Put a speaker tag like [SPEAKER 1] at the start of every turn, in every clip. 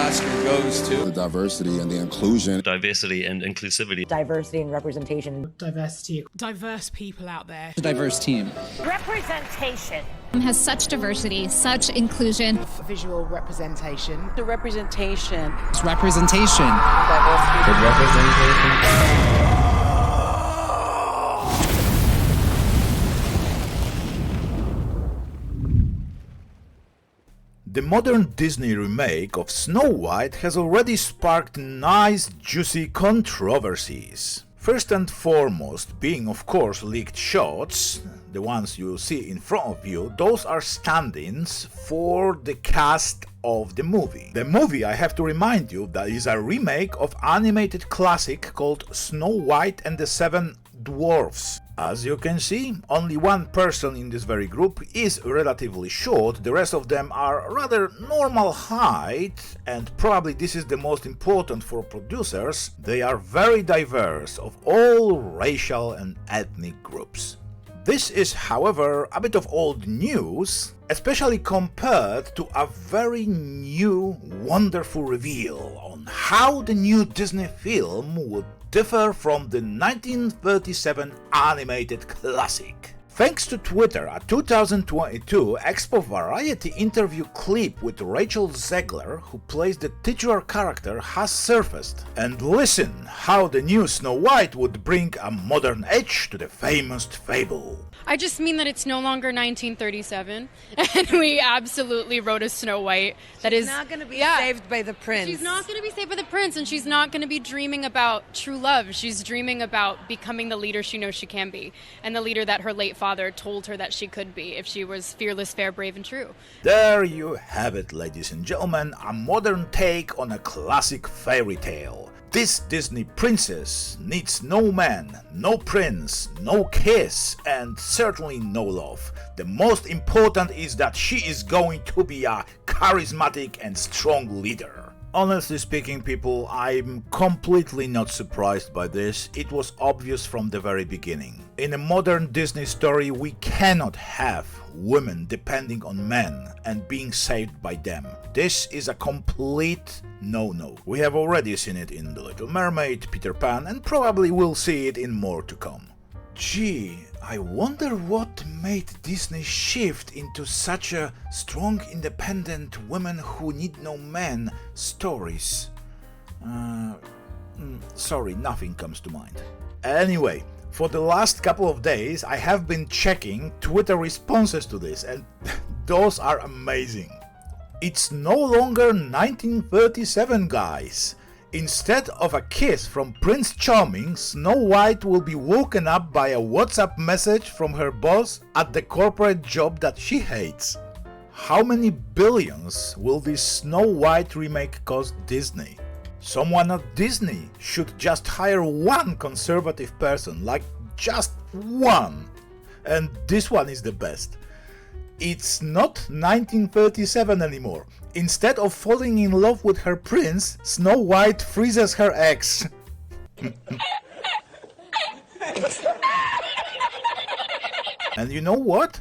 [SPEAKER 1] Oscar goes to
[SPEAKER 2] the diversity and the inclusion.
[SPEAKER 3] Diversity and inclusivity.
[SPEAKER 4] Diversity and representation.
[SPEAKER 5] Diversity.
[SPEAKER 6] Diverse people out there.
[SPEAKER 7] A diverse team.
[SPEAKER 8] Representation.
[SPEAKER 9] Has such diversity, such inclusion.
[SPEAKER 5] Visual representation.
[SPEAKER 4] The representation.
[SPEAKER 7] It's representation.
[SPEAKER 4] Diversity.
[SPEAKER 3] The representation.
[SPEAKER 10] The modern Disney remake of Snow White has already sparked nice, juicy controversies. First and foremost being, of course, leaked shots, the ones you see in front of you, those are stand-ins for the cast of the movie. The movie, I have to remind you, that is a remake of animated classic called Snow White and the Seven Dwarfs. As you can see, only one person in this very group is relatively short, the rest of them are rather normal height, and probably this is the most important for producers, they are very diverse of all racial and ethnic groups. This is, however, a bit of old news, especially compared to a very new, wonderful reveal on how the new Disney film would differ from the 1937 animated classic. Thanks to Twitter, a 2022 Expo Variety interview clip with Rachel Zegler, who plays the titular character, has surfaced. And listen how the new Snow White would bring a modern edge to the famous fable.
[SPEAKER 11] I just mean that it's no longer 1937, and we absolutely wrote a Snow White that is
[SPEAKER 8] not going to be saved by the prince.
[SPEAKER 11] She's not going to be saved by the prince, and she's not going to be dreaming about true love. She's dreaming about becoming the leader she knows she can be, and the leader that her late father told her that she could be if she was fearless, fair, brave, and true.
[SPEAKER 10] There you have it, ladies and gentlemen, a modern take on a classic fairy tale. This Disney princess needs no man, no prince, no kiss, and certainly no love. The most important is that she is going to be a charismatic and strong leader. Honestly speaking, people, I'm completely not surprised by this. It was obvious from the very beginning. In a modern Disney story, we cannot have women depending on men and being saved by them. This is a complete no-no. We have already seen it in The Little Mermaid, Peter Pan, and probably will see it in more to come. Gee, I wonder what made Disney shift into such a strong, independent women who need no men stories. Sorry, nothing comes to mind. Anyway, for the last couple of days I have been checking Twitter responses to this, and those are amazing. It's no longer 1937, guys. Instead of a kiss from Prince Charming, Snow White will be woken up by a WhatsApp message from her boss at the corporate job that she hates. How many billions will this Snow White remake cost Disney? Someone at Disney should just hire one conservative person, like just one. And this one is the best. It's not 1937 anymore. Instead of falling in love with her prince, Snow White freezes her ex. And you know what?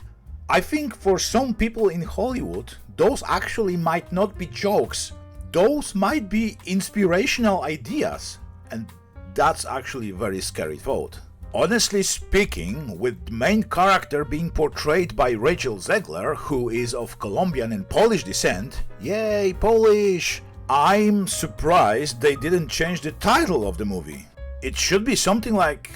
[SPEAKER 10] I think for some people in Hollywood, those actually might not be jokes. Those might be inspirational ideas. And that's actually a very scary thought. Honestly speaking, with the main character being portrayed by Rachel Zegler, who is of Colombian and Polish descent, yay, Polish! I'm surprised they didn't change the title of the movie. It should be something like,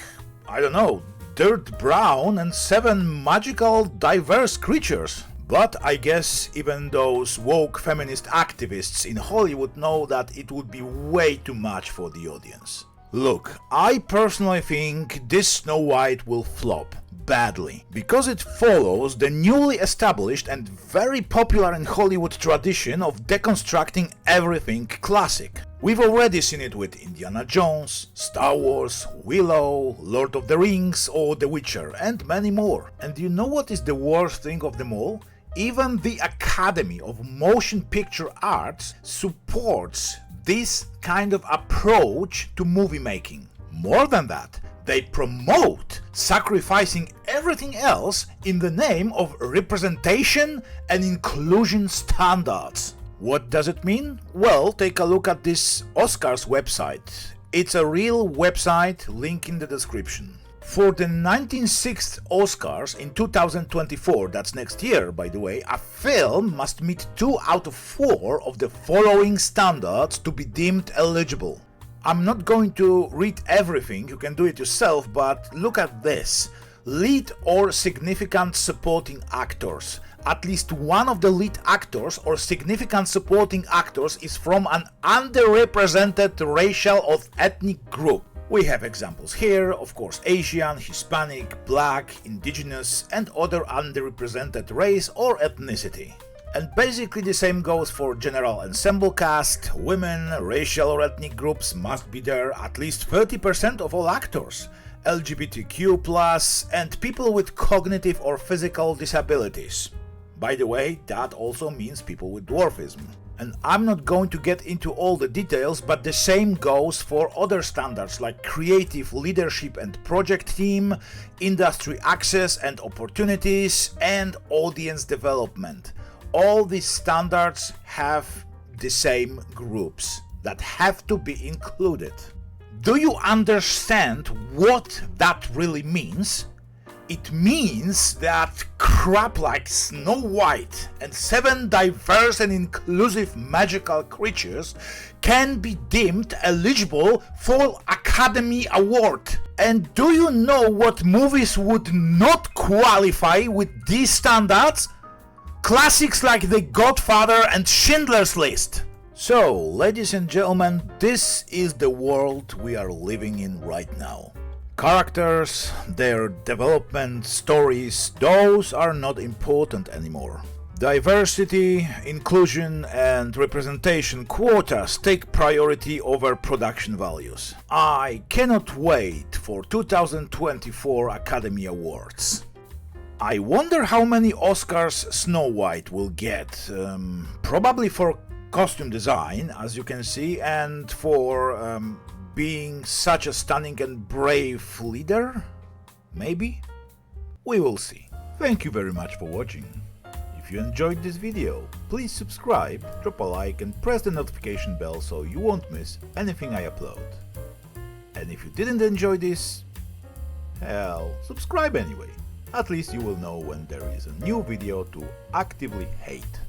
[SPEAKER 10] I don't know, Dirt Brown and 7 magical diverse creatures. But I guess even those woke feminist activists in Hollywood know that it would be way too much for the audience. Look, I personally think this Snow White will flop badly, because it follows the newly established and very popular in Hollywood tradition of deconstructing everything classic. We've already seen it with Indiana Jones, Star Wars, Willow, Lord of the Rings or The Witcher, and many more. And you know what is the worst thing of them all? Even the Academy of Motion Picture Arts supports this kind of approach to movie making. More than that, they promote sacrificing everything else in the name of representation and inclusion standards. What does it mean? Well, take a look at this Oscars website. It's a real website, link in the description. For the 196th Oscars in 2024, that's next year by the way, a film must meet 2 out of 4 of the following standards to be deemed eligible. I'm not going to read everything, you can do it yourself, but look at this. Lead or significant supporting actors. At least one of the lead actors or significant supporting actors is from an underrepresented racial or ethnic group. We have examples here, of course, Asian, Hispanic, Black, Indigenous, and other underrepresented race or ethnicity. And basically the same goes for general ensemble cast, women, racial or ethnic groups must be there, at least 30% of all actors, LGBTQ+, and people with cognitive or physical disabilities. By the way, that also means people with dwarfism. And I'm not going to get into all the details, but the same goes for other standards like creative leadership and project team, industry access and opportunities, and audience development. All these standards have the same groups that have to be included. Do you understand what that really means? It means that crap like Snow White and 7 diverse and inclusive magical creatures can be deemed eligible for Academy Award. And do you know what movies would not qualify with these standards? Classics like The Godfather and Schindler's List. So, ladies and gentlemen, this is the world we are living in right now. Characters, their development, stories, those are not important anymore. Diversity, inclusion and representation quotas take priority over production values. I cannot wait for 2024 Academy Awards. I wonder how many Oscars Snow White will get. Probably for costume design, as you can see, and for being such a stunning and brave leader? Maybe? We will see. Thank you very much for watching. If you enjoyed this video, please subscribe, drop a like and press the notification bell so you won't miss anything I upload. And if you didn't enjoy this, hell, subscribe anyway. At least you will know when there is a new video to actively hate.